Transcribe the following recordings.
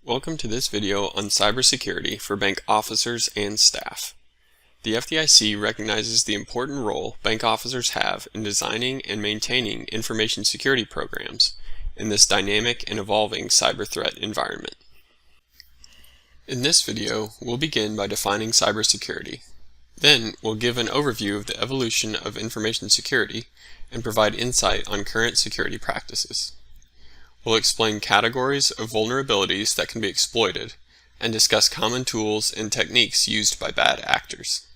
Welcome to this video on cybersecurity for bank officers and staff. The FDIC recognizes the important role bank officers have in designing and maintaining information security programs in this dynamic and evolving cyber threat environment. In this video, we'll begin by defining cybersecurity. Then, we'll give an overview of the evolution of information security and provide insight on current security practices. We'll explain categories of vulnerabilities that can be exploited and discuss common tools and techniques used by bad actors.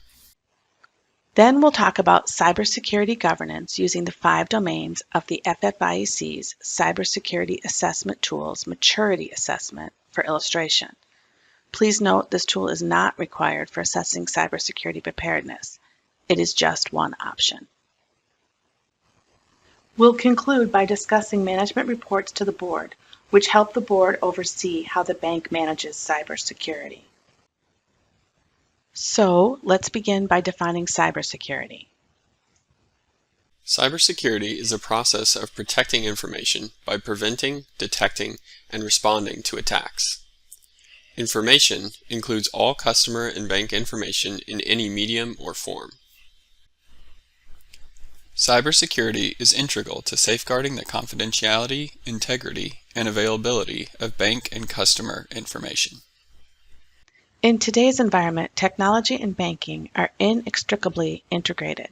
Then we'll talk about cybersecurity governance using the 5 domains of the FFIEC's Cybersecurity Assessment Tools Maturity Assessment for illustration. Please note this tool is not required for assessing cybersecurity preparedness. It is just one option. We'll conclude by discussing management reports to the board, which help the board oversee how the bank manages cybersecurity. So, let's begin by defining cybersecurity. Cybersecurity is a process of protecting information by preventing, detecting, and responding to attacks. Information includes all customer and bank information in any medium or form. Cybersecurity is integral to safeguarding the confidentiality, integrity, and availability of bank and customer information. In today's environment, technology and banking are inextricably integrated.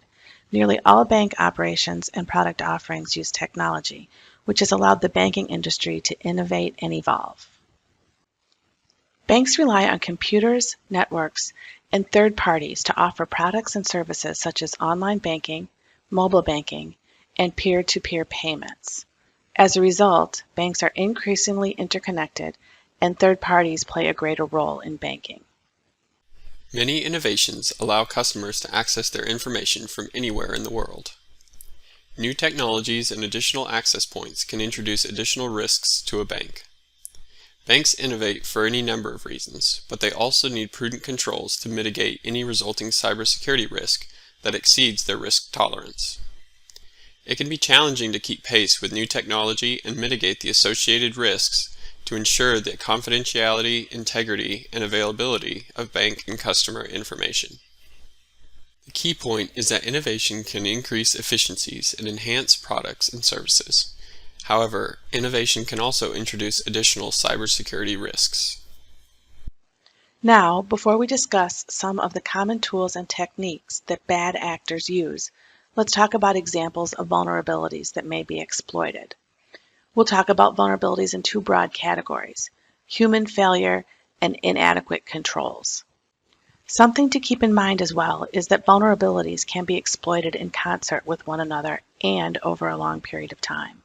Nearly all bank operations and product offerings use technology, which has allowed the banking industry to innovate and evolve. Banks rely on computers, networks, and third parties to offer products and services such as online banking, mobile banking, and peer-to-peer payments. As a result, banks are increasingly interconnected, and third parties play a greater role in banking. Many innovations allow customers to access their information from anywhere in the world. New technologies and additional access points can introduce additional risks to a bank. Banks innovate for any number of reasons, but they also need prudent controls to mitigate any resulting cybersecurity risk that exceeds their risk tolerance. It can be challenging to keep pace with new technology and mitigate the associated risks to ensure the confidentiality, integrity, and availability of bank and customer information. The key point is that innovation can increase efficiencies and enhance products and services. However, innovation can also introduce additional cybersecurity risks. Now, before we discuss some of the common tools and techniques that bad actors use, let's talk about examples of vulnerabilities that may be exploited. We'll talk about vulnerabilities in 2 broad categories: human failure and inadequate controls. Something to keep in mind as well is that vulnerabilities can be exploited in concert with one another and over a long period of time.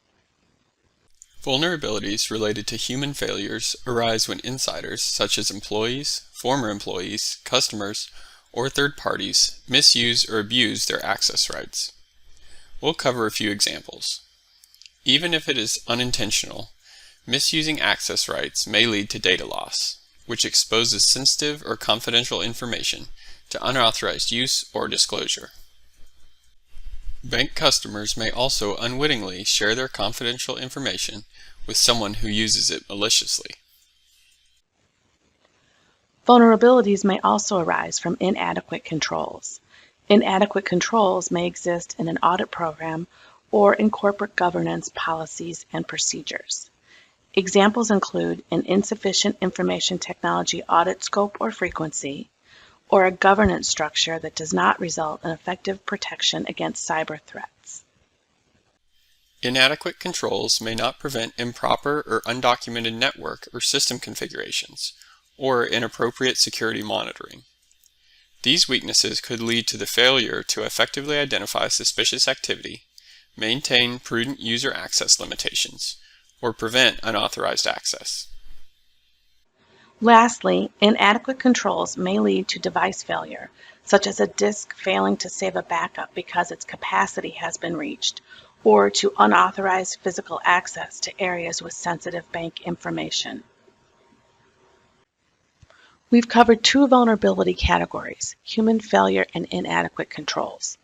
Vulnerabilities related to human failures arise when insiders, such as employees, former employees, customers, or third parties, misuse or abuse their access rights. We'll cover a few examples. Even if it is unintentional, misusing access rights may lead to data loss, which exposes sensitive or confidential information to unauthorized use or disclosure. Bank customers may also unwittingly share their confidential information with someone who uses it maliciously. Vulnerabilities may also arise from inadequate controls. Inadequate controls may exist in an audit program or in corporate governance policies and procedures. Examples include an insufficient information technology audit scope or frequency, or a governance structure that does not result in effective protection against cyber threats. Inadequate controls may not prevent improper or undocumented network or system configurations, or inappropriate security monitoring. These weaknesses could lead to the failure to effectively identify suspicious activity, maintain prudent user access limitations, or prevent unauthorized access. Lastly, inadequate controls may lead to device failure, such as a disk failing to save a backup because its capacity has been reached, or to unauthorized physical access to areas with sensitive bank information. We've covered 2 vulnerability categories: human failure and inadequate controls.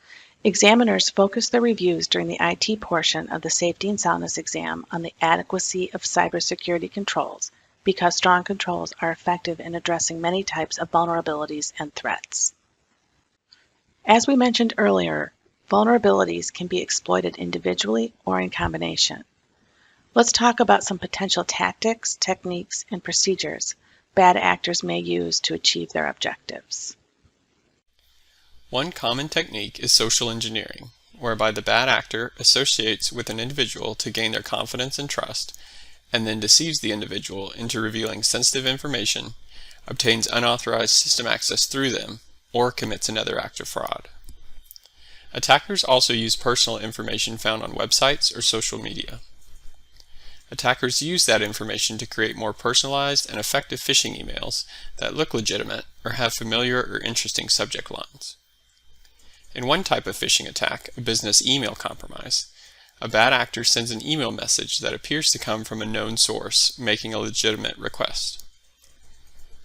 Examiners focus their reviews during the IT portion of the Safety and Soundness exam on the adequacy of cybersecurity controls, because strong controls are effective in addressing many types of vulnerabilities and threats. As we mentioned earlier, vulnerabilities can be exploited individually or in combination. Let's talk about some potential tactics, techniques, and procedures bad actors may use to achieve their objectives. One common technique is social engineering, whereby the bad actor associates with an individual to gain their confidence and trust, and then deceives the individual into revealing sensitive information, obtains unauthorized system access through them, or commits another act of fraud. Attackers also use personal information found on websites or social media. Attackers use that information to create more personalized and effective phishing emails that look legitimate or have familiar or interesting subject lines. In one type of phishing attack, a business email compromise, a bad actor sends an email message that appears to come from a known source making a legitimate request.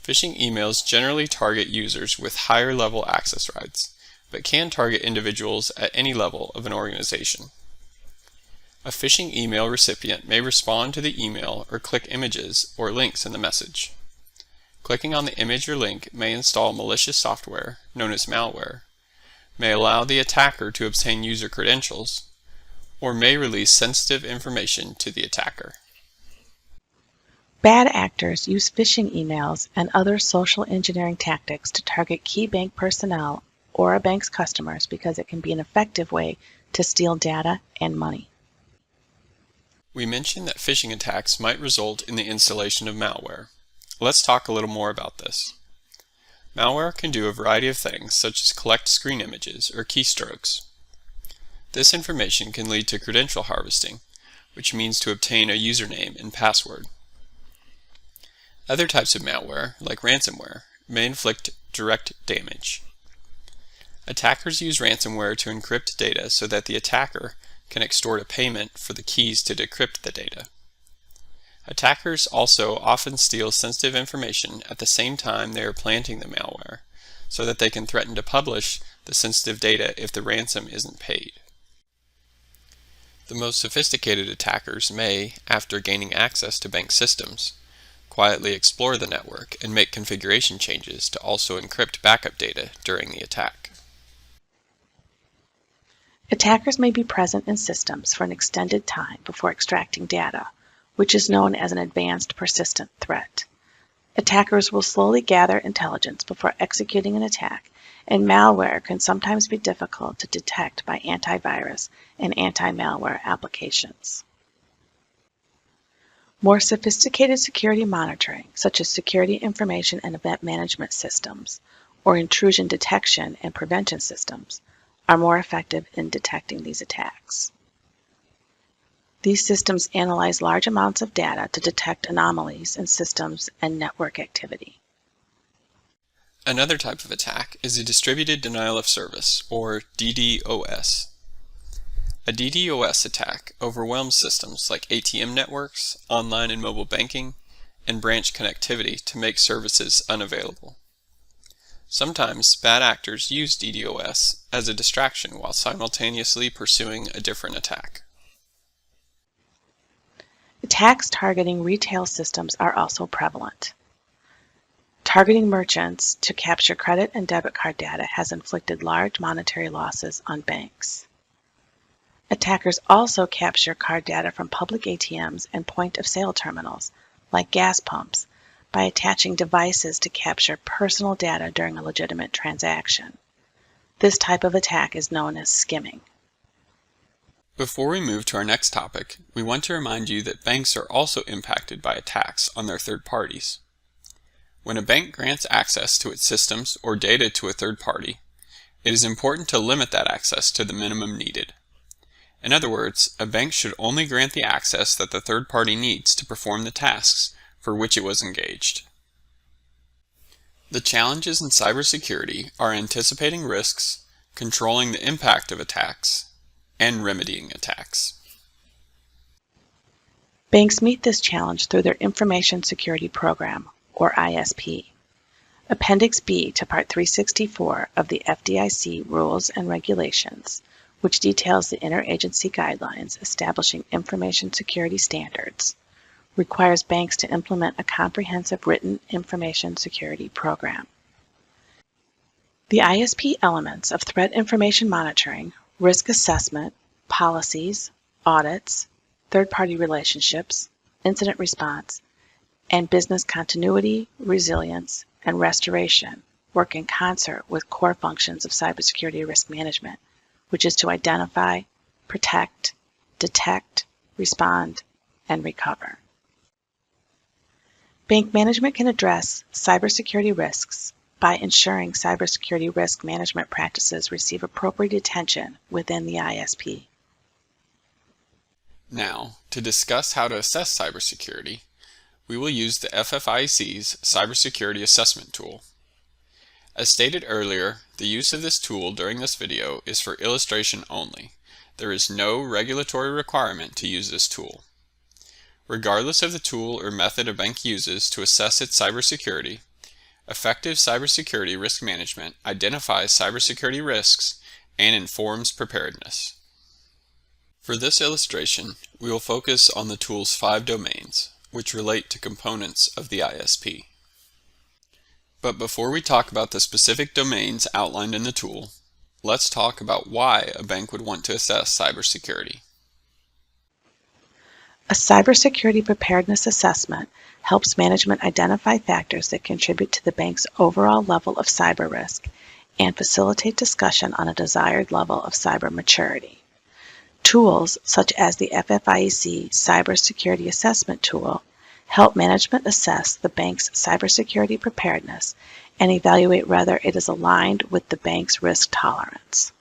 Phishing emails generally target users with higher level access rights, but can target individuals at any level of an organization. A phishing email recipient may respond to the email or click images or links in the message. Clicking on the image or link may install malicious software, known as malware, may allow the attacker to obtain user credentials, or may release sensitive information to the attacker. Bad actors use phishing emails and other social engineering tactics to target key bank personnel or a bank's customers because it can be an effective way to steal data and money. We mentioned that phishing attacks might result in the installation of malware. Let's talk a little more about this. Malware can do a variety of things, such as collect screen images or keystrokes. This information can lead to credential harvesting, which means to obtain a username and password. Other types of malware, like ransomware, may inflict direct damage. Attackers use ransomware to encrypt data so that the attacker can extort a payment for the keys to decrypt the data. Attackers also often steal sensitive information at the same time they are planting the malware, so that they can threaten to publish the sensitive data if the ransom isn't paid. The most sophisticated attackers may, after gaining access to bank systems, quietly explore the network and make configuration changes to also encrypt backup data during the attack. Attackers may be present in systems for an extended time before extracting data, which is known as an advanced persistent threat. Attackers will slowly gather intelligence before executing an attack, and malware can sometimes be difficult to detect by antivirus and anti-malware applications. More sophisticated security monitoring, such as security information and event management systems, or intrusion detection and prevention systems, are more effective in detecting these attacks. These systems analyze large amounts of data to detect anomalies in systems and network activity. Another type of attack is a distributed denial of service, or DDoS. A DDoS attack overwhelms systems like ATM networks, online and mobile banking, and branch connectivity to make services unavailable. Sometimes bad actors use DDoS as a distraction while simultaneously pursuing a different attack. Attacks targeting retail systems are also prevalent. Targeting merchants to capture credit and debit card data has inflicted large monetary losses on banks. Attackers also capture card data from public ATMs and point-of-sale terminals, like gas pumps, by attaching devices to capture personal data during a legitimate transaction. This type of attack is known as skimming. Before we move to our next topic, we want to remind you that banks are also impacted by attacks on their third parties. When a bank grants access to its systems or data to a third party, it is important to limit that access to the minimum needed. In other words, a bank should only grant the access that the third party needs to perform the tasks for which it was engaged. The challenges in cybersecurity are anticipating risks, controlling the impact of attacks, and remedying attacks. Banks meet this challenge through their Information Security Program, or ISP. Appendix B to Part 364 of the FDIC Rules and Regulations, which details the interagency guidelines establishing information security standards, requires banks to implement a comprehensive written information security program. The ISP elements of threat information monitoring, risk assessment, policies, audits, third-party relationships, incident response, and business continuity, resilience, and restoration work in concert with core functions of cybersecurity risk management, which is to identify, protect, detect, respond, and recover. Bank management can address cybersecurity risks by ensuring cybersecurity risk management practices receive appropriate attention within the ISP. Now, to discuss how to assess cybersecurity, we will use the FFIEC's Cybersecurity Assessment Tool. As stated earlier, the use of this tool during this video is for illustration only. There is no regulatory requirement to use this tool. Regardless of the tool or method a bank uses to assess its cybersecurity, effective cybersecurity risk management identifies cybersecurity risks and informs preparedness. For this illustration, we will focus on the tool's 5 domains, which relate to components of the ISP. But before we talk about the specific domains outlined in the tool, let's talk about why a bank would want to assess cybersecurity. A cybersecurity preparedness assessment helps management identify factors that contribute to the bank's overall level of cyber risk and facilitate discussion on a desired level of cyber maturity. Tools such as the FFIEC Cybersecurity Assessment Tool help management assess the bank's cybersecurity preparedness and evaluate whether it is aligned with the bank's risk tolerance.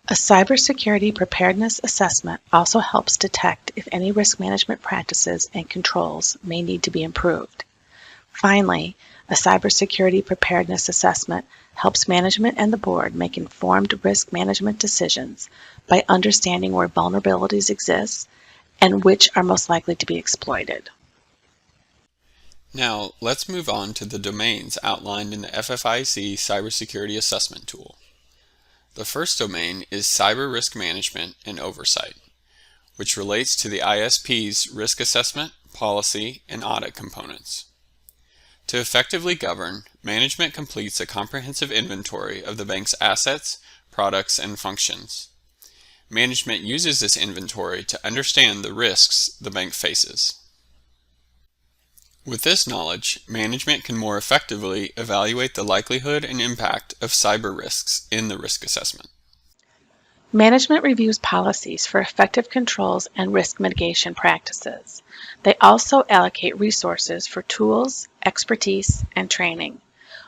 A cybersecurity preparedness assessment also helps detect if any risk management practices and controls may need to be improved. Finally, a cybersecurity preparedness assessment helps management and the board make informed risk management decisions by understanding where vulnerabilities exist and which are most likely to be exploited. Now, let's move on to the domains outlined in the FFIEC Cybersecurity Assessment Tool. The first domain is Cyber Risk Management and Oversight, which relates to the ISP's risk assessment, policy, and audit components. To effectively govern, management completes a comprehensive inventory of the bank's assets, products, and functions. Management uses this inventory to understand the risks the bank faces. With this knowledge, management can more effectively evaluate the likelihood and impact of cyber risks in the risk assessment. Management reviews policies for effective controls and risk mitigation practices. They also allocate resources for tools, expertise, and training.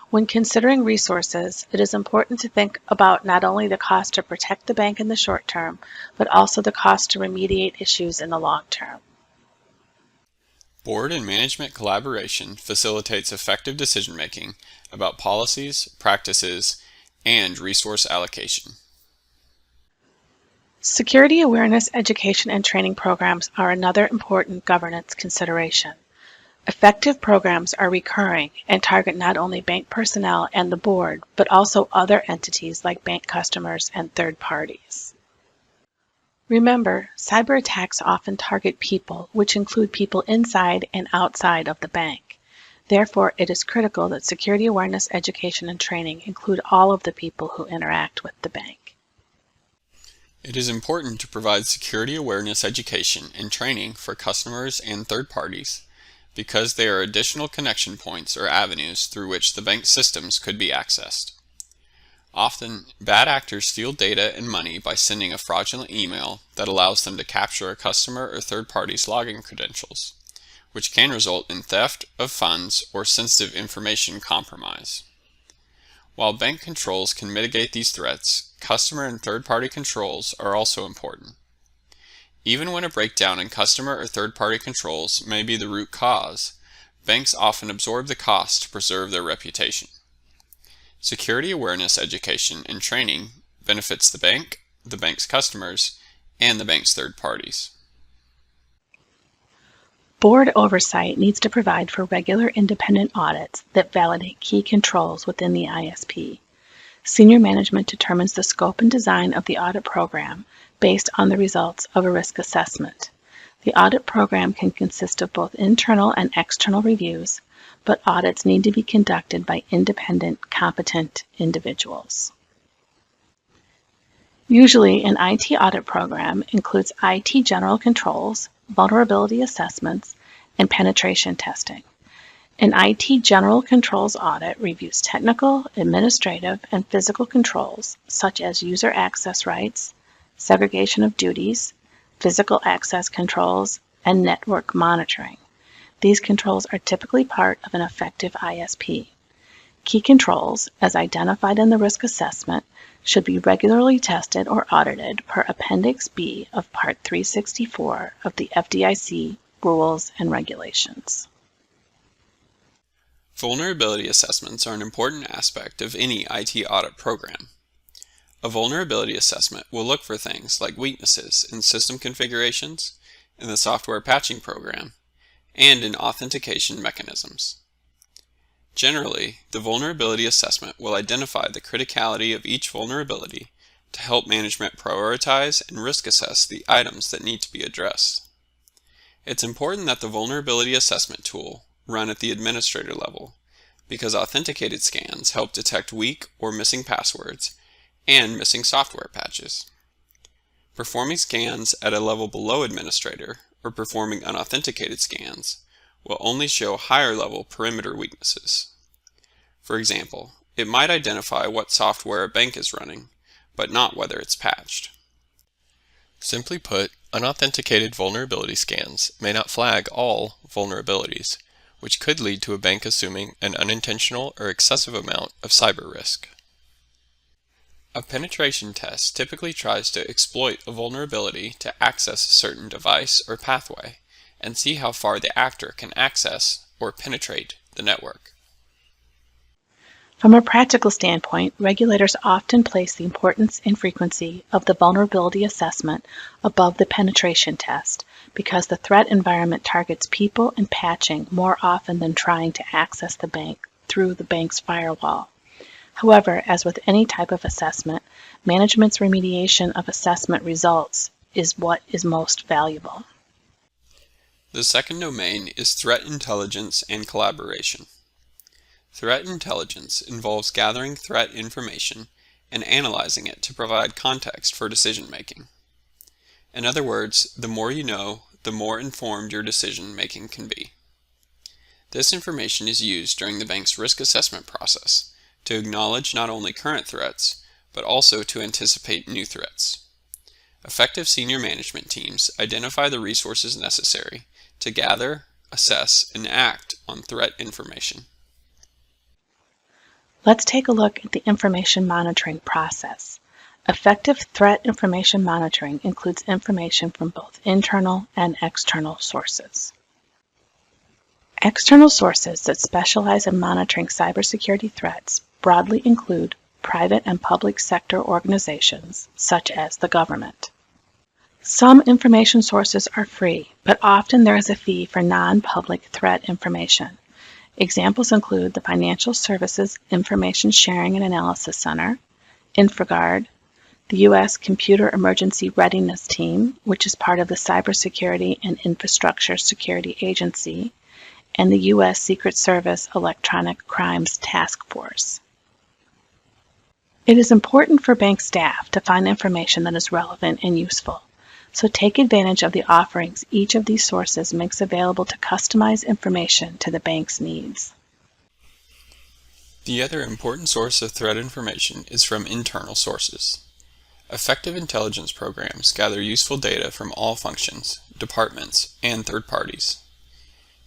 When considering resources, it is important to think about not only the cost to protect the bank in the short term, but also the cost to remediate issues in the long term. Board and management collaboration facilitates effective decision-making about policies, practices, and resource allocation. Security awareness education and training programs are another important governance consideration. Effective programs are recurring and target not only bank personnel and the board, but also other entities like bank customers and third parties. Remember, cyber attacks often target people, which include people inside and outside of the bank. Therefore, it is critical that security awareness education and training include all of the people who interact with the bank. It is important to provide security awareness education and training for customers and third parties because they are additional connection points or avenues through which the bank's systems could be accessed. Often, bad actors steal data and money by sending a fraudulent email that allows them to capture a customer or third party's login credentials, which can result in theft of funds or sensitive information compromise. While bank controls can mitigate these threats, customer and third-party controls are also important. Even when a breakdown in customer or third-party controls may be the root cause, banks often absorb the cost to preserve their reputation. Security awareness education and training benefits the bank, the bank's customers, and the bank's third parties. Board oversight needs to provide for regular independent audits that validate key controls within the ISP. Senior management determines the scope and design of the audit program based on the results of a risk assessment. The audit program can consist of both internal and external reviews, but audits need to be conducted by independent, competent individuals. Usually, an IT audit program includes IT general controls, vulnerability assessments, and penetration testing. An IT general controls audit reviews technical, administrative, and physical controls such as user access rights, segregation of duties, physical access controls, and network monitoring. These controls are typically part of an effective ISP. Key controls, as identified in the risk assessment, should be regularly tested or audited per Appendix B of Part 364 of the FDIC Rules and Regulations. Vulnerability assessments are an important aspect of any IT audit program. A vulnerability assessment will look for things like weaknesses in system configurations, in the software patching program, and in authentication mechanisms. Generally, the vulnerability assessment will identify the criticality of each vulnerability to help management prioritize and risk assess the items that need to be addressed. It's important that the vulnerability assessment tool run at the administrator level because authenticated scans help detect weak or missing passwords and missing software patches. Performing scans at a level below administrator or performing unauthenticated scans will only show higher level perimeter weaknesses. For example, it might identify what software a bank is running, but not whether it's patched. Simply put, unauthenticated vulnerability scans may not flag all vulnerabilities, which could lead to a bank assuming an unintentional or excessive amount of cyber risk. A penetration test typically tries to exploit a vulnerability to access a certain device or pathway and see how far the actor can access or penetrate the network. From a practical standpoint, regulators often place the importance and frequency of the vulnerability assessment above the penetration test because the threat environment targets people and patching more often than trying to access the bank through the bank's firewall. However, as with any type of assessment, management's remediation of assessment results is what is most valuable. The second domain is threat intelligence and collaboration. Threat intelligence involves gathering threat information and analyzing it to provide context for decision making. In other words, the more you know, the more informed your decision making can be. This information is used during the bank's risk assessment process to acknowledge not only current threats, but also to anticipate new threats. Effective senior management teams identify the resources necessary to gather, assess, and act on threat information. Let's take a look at the information monitoring process. Effective threat information monitoring includes information from both internal and external sources. External sources that specialize in monitoring cybersecurity threats broadly include private and public sector organizations, such as the government. Some information sources are free, but often there is a fee for non-public threat information. Examples include the Financial Services Information Sharing and Analysis Center, InfraGard, the U.S. Computer Emergency Readiness Team, which is part of the Cybersecurity and Infrastructure Security Agency, and the U.S. Secret Service Electronic Crimes Task Force. It is important for bank staff to find information that is relevant and useful, so take advantage of the offerings each of these sources makes available to customize information to the bank's needs. The other important source of threat information is from internal sources. Effective intelligence programs gather useful data from all functions, departments, and third parties.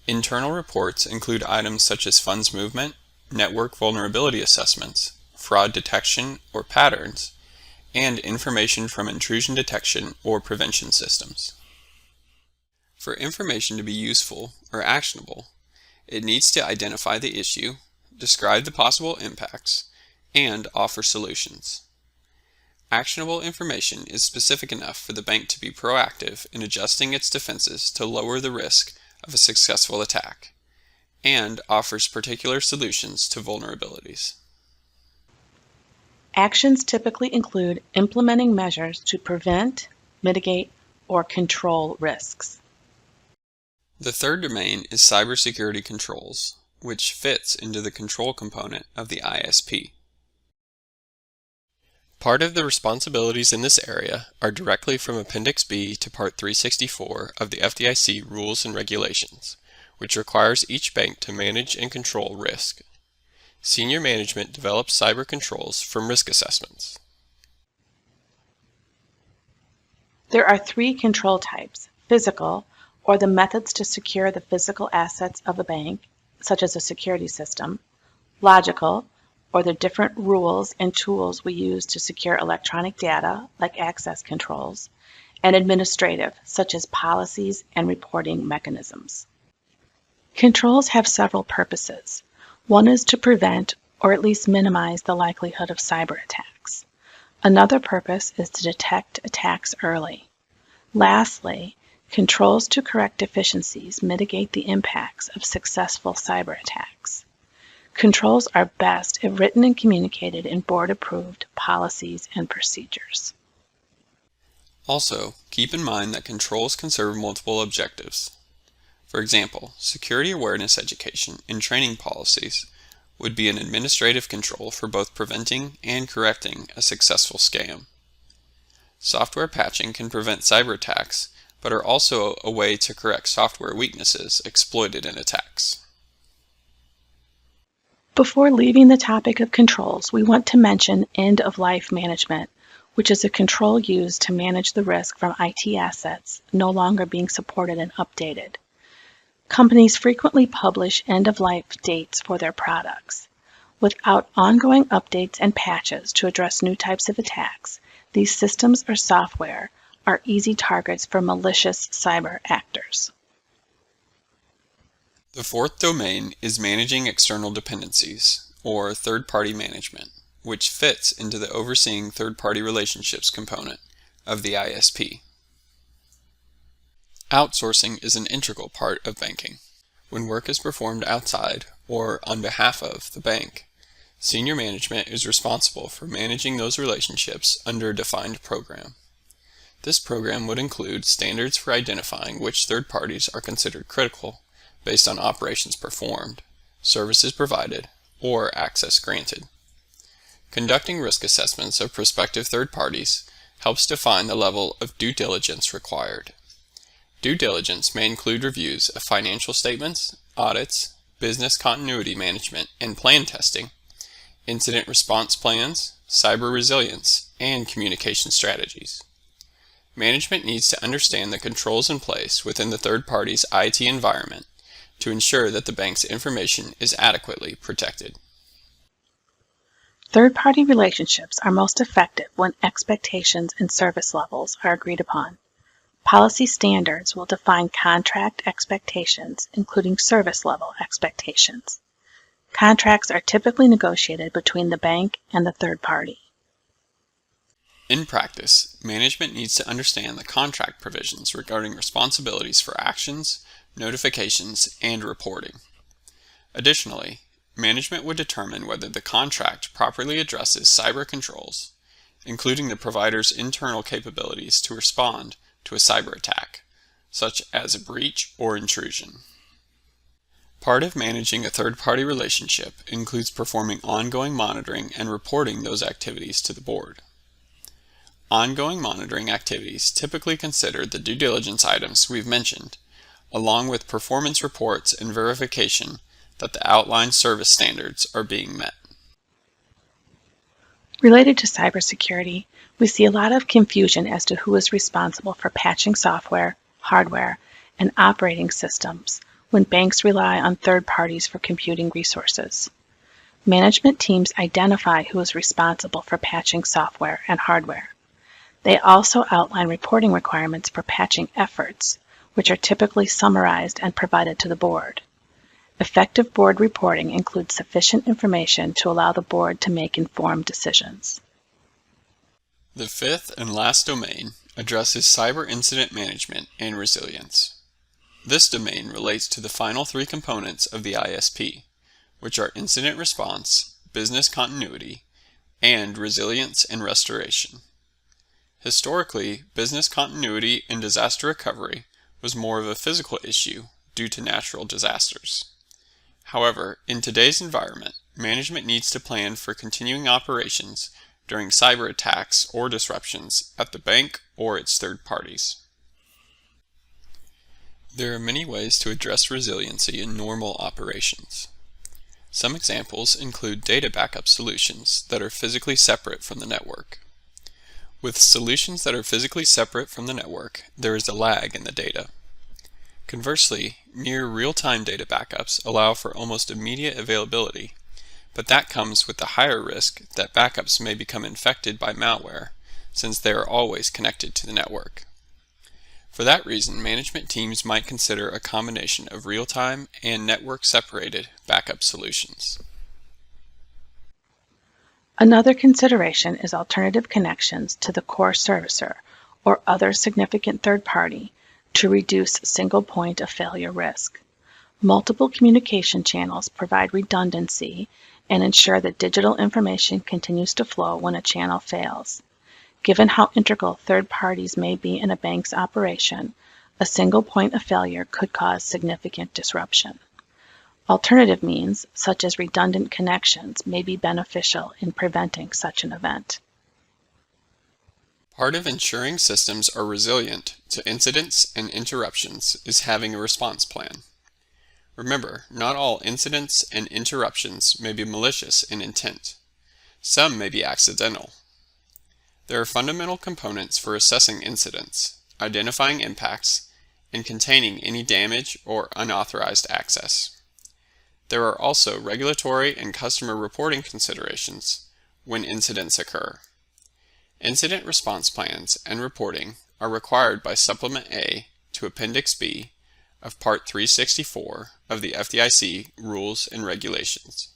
Internal reports include items such as funds movement, network vulnerability assessments, fraud detection or patterns, and information from intrusion detection or prevention systems. For information to be useful or actionable, it needs to identify the issue, describe the possible impacts, and offer solutions. Actionable information is specific enough for the bank to be proactive in adjusting its defenses to lower the risk of a successful attack, and offers particular solutions to vulnerabilities. Actions typically include implementing measures to prevent, mitigate, or control risks. The third domain is cybersecurity controls, which fits into the control component of the ISP. Part of the responsibilities in this area are directly from Appendix B to Part 364 of the FDIC Rules and Regulations, which requires each bank to manage and control risk. Senior management develops cyber controls from risk assessments. There are three control types: physical, or the methods to secure the physical assets of a bank, such as a security system; logical, or the different rules and tools we use to secure electronic data, like access controls; and administrative, such as policies and reporting mechanisms. Controls have several purposes. One is to prevent or at least minimize the likelihood of cyber attacks. Another purpose is to detect attacks early. Lastly, controls to correct deficiencies mitigate the impacts of successful cyber attacks. Controls are best if written and communicated in board-approved policies and procedures. Also, keep in mind that controls can serve multiple objectives. For example, security awareness education and training policies would be an administrative control for both preventing and correcting a successful scam. Software patching can prevent cyber attacks, but are also a way to correct software weaknesses exploited in attacks. Before leaving the topic of controls, we want to mention end-of-life management, which is a control used to manage the risk from IT assets no longer being supported and updated. Companies frequently publish end-of-life dates for their products. Without ongoing updates and patches to address new types of attacks, these systems or software are easy targets for malicious cyber actors. The fourth domain is managing external dependencies, or third-party management, which fits into the overseeing third-party relationships component of the ISP. Outsourcing is an integral part of banking. When work is performed outside or on behalf of the bank, senior management is responsible for managing those relationships under a defined program. This program would include standards for identifying which third parties are considered critical based on operations performed, services provided, or access granted. Conducting risk assessments of prospective third parties helps define the level of due diligence required. Due diligence may include reviews of financial statements, audits, business continuity management and plan testing, incident response plans, cyber resilience, and communication strategies. Management needs to understand the controls in place within the third party's IT environment to ensure that the bank's information is adequately protected. Third-party relationships are most effective when expectations and service levels are agreed upon. Policy standards will define contract expectations, including service level expectations. Contracts are typically negotiated between the bank and the third party. In practice, management needs to understand the contract provisions regarding responsibilities for actions, notifications, and reporting. Additionally, management would determine whether the contract properly addresses cyber controls, including the provider's internal capabilities to respond to a cyber attack, such as a breach or intrusion. Part of managing a third-party relationship includes performing ongoing monitoring and reporting those activities to the board. Ongoing monitoring activities typically consider the due diligence items we've mentioned, along with performance reports and verification that the outlined service standards are being met. Related to cybersecurity, we see a lot of confusion as to who is responsible for patching software, hardware, and operating systems when banks rely on third parties for computing resources. Management teams identify who is responsible for patching software and hardware. They also outline reporting requirements for patching efforts, which are typically summarized and provided to the board. Effective board reporting includes sufficient information to allow the board to make informed decisions. The fifth and last domain addresses cyber incident management and resilience. This domain relates to the final three components of the ISP, which are incident response, business continuity, and resilience and restoration. Historically, business continuity and disaster recovery was more of a physical issue due to natural disasters. However, in today's environment, management needs to plan for continuing operations during cyber attacks or disruptions at the bank or its third parties. There are many ways to address resiliency in normal operations. Some examples include data backup solutions that are physically separate from the network. With solutions that are physically separate from the network, there is a lag in the data. Conversely, near real-time data backups allow for almost immediate availability, but that comes with the higher risk that backups may become infected by malware, since they are always connected to the network. For that reason, management teams might consider a combination of real-time and network-separated backup solutions. Another consideration is alternative connections to the core servicer or other significant third party to reduce single point of failure risk. Multiple communication channels provide redundancy and ensure that digital information continues to flow when a channel fails. Given how integral third parties may be in a bank's operation, a single point of failure could cause significant disruption. Alternative means, such as redundant connections, may be beneficial in preventing such an event. Part of ensuring systems are resilient to incidents and interruptions is having a response plan. Remember, not all incidents and interruptions may be malicious in intent. Some may be accidental. There are fundamental components for assessing incidents, identifying impacts, and containing any damage or unauthorized access. There are also regulatory and customer reporting considerations when incidents occur. Incident response plans and reporting are required by Supplement A to Appendix B of Part 364 of the FDIC Rules and Regulations.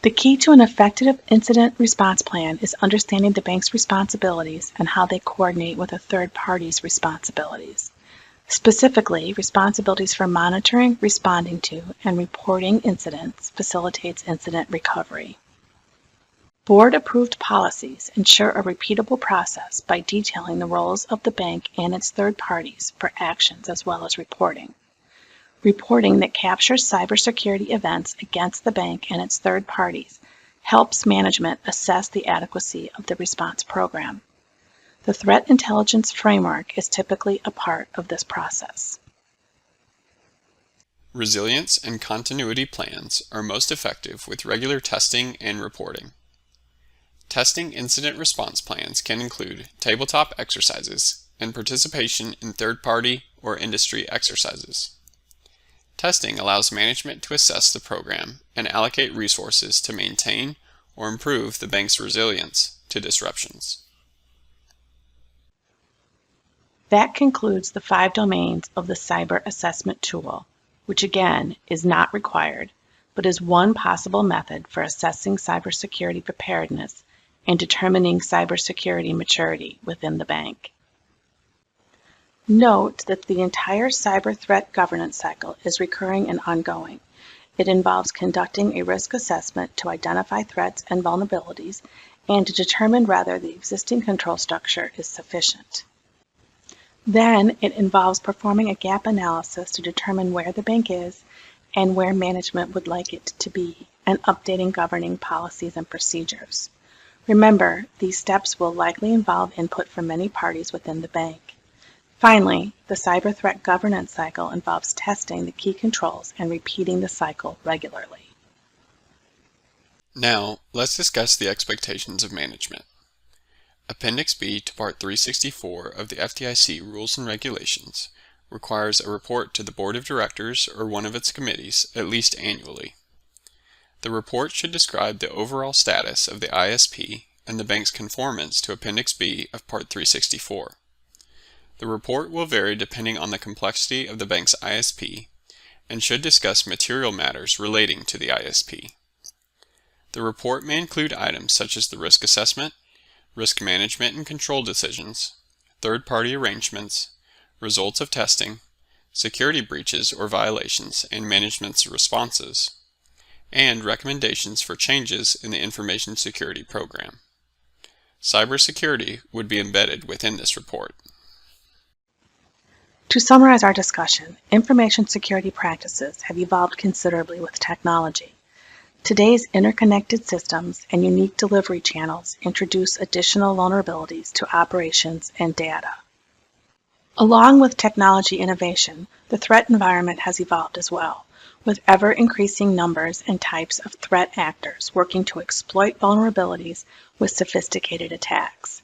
The key to an effective incident response plan is understanding the bank's responsibilities and how they coordinate with a third party's responsibilities. Specifically, responsibilities for monitoring, responding to, and reporting incidents facilitates incident recovery. Board-approved policies ensure a repeatable process by detailing the roles of the bank and its third parties for actions as well as reporting. Reporting that captures cybersecurity events against the bank and its third parties helps management assess the adequacy of the response program. The threat intelligence framework is typically a part of this process. Resilience and continuity plans are most effective with regular testing and reporting. Testing incident response plans can include tabletop exercises and participation in third-party or industry exercises. Testing allows management to assess the program and allocate resources to maintain or improve the bank's resilience to disruptions. That concludes the 5 domains of the cyber assessment tool, which again is not required, but is one possible method for assessing cybersecurity preparedness and determining cybersecurity maturity within the bank. Note that the entire cyber threat governance cycle is recurring and ongoing. It involves conducting a risk assessment to identify threats and vulnerabilities and to determine whether the existing control structure is sufficient. Then it involves performing a gap analysis to determine where the bank is and where management would like it to be, and updating governing policies and procedures. Remember, these steps will likely involve input from many parties within the bank. Finally, the cyber threat governance cycle involves testing the key controls and repeating the cycle regularly. Now, let's discuss the expectations of management. Appendix B to Part 364 of the FDIC Rules and Regulations requires a report to the Board of Directors or one of its committees at least annually. The report should describe the overall status of the ISP and the bank's conformance to Appendix B of Part 364. The report will vary depending on the complexity of the bank's ISP and should discuss material matters relating to the ISP. The report may include items such as the risk assessment, risk management and control decisions, third-party arrangements, results of testing, security breaches or violations and management's responses, and recommendations for changes in the information security program. Cybersecurity would be embedded within this report. To summarize our discussion, information security practices have evolved considerably with technology. Today's interconnected systems and unique delivery channels introduce additional vulnerabilities to operations and data. Along with technology innovation, the threat environment has evolved as well, with ever-increasing numbers and types of threat actors working to exploit vulnerabilities with sophisticated attacks.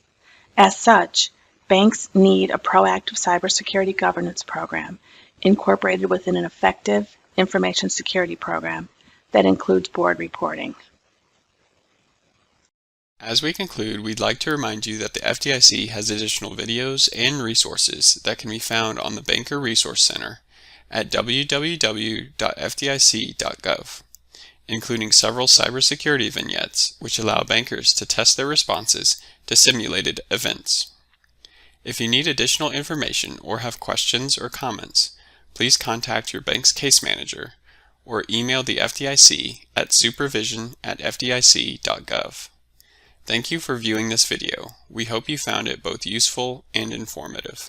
As such, banks need a proactive cybersecurity governance program incorporated within an effective information security program that includes board reporting. As we conclude, we'd like to remind you that the FDIC has additional videos and resources that can be found on the Banker Resource Center at www.fdic.gov, including several cybersecurity vignettes which allow bankers to test their responses to simulated events. If you need additional information or have questions or comments, please contact your bank's case manager or email the FDIC at supervision@fdic.gov. Thank you for viewing this video. We hope you found it both useful and informative.